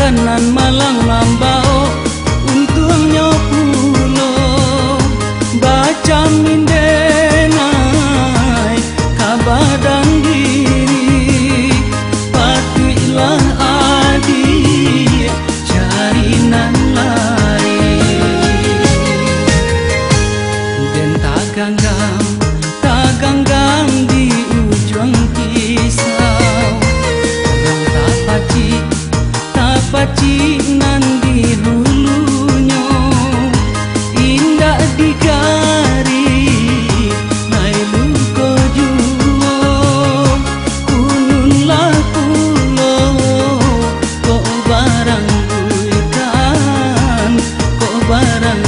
kanan malang lambao untungnya pulo baca mindenai kabadang diri patuilah adik cari nan lari dan tak ganggang di ujung kisau orang tak paci nan di hulunya indah dikari nai luko juo kununlah pulo kok barang buikan kok barang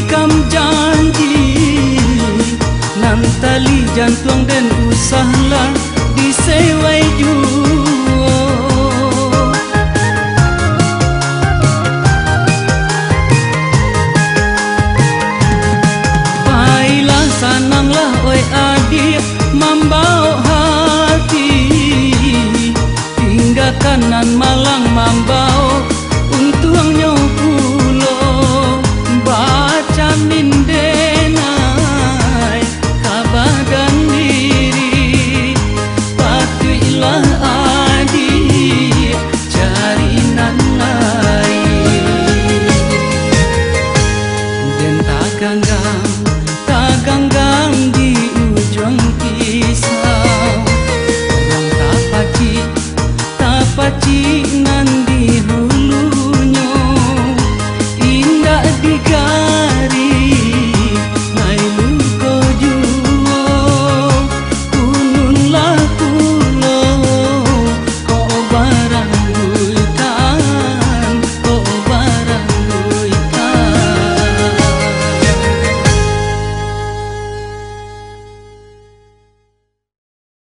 kam janji nan tali jantung dan usahlah disewai juo baiklah sananglah oi adik membau hati tinggalkan nan malang membau untungnya mindenai kabadan diri patuilah adik cari nan lain dan tak ganggang di ujung kisau orang tak paci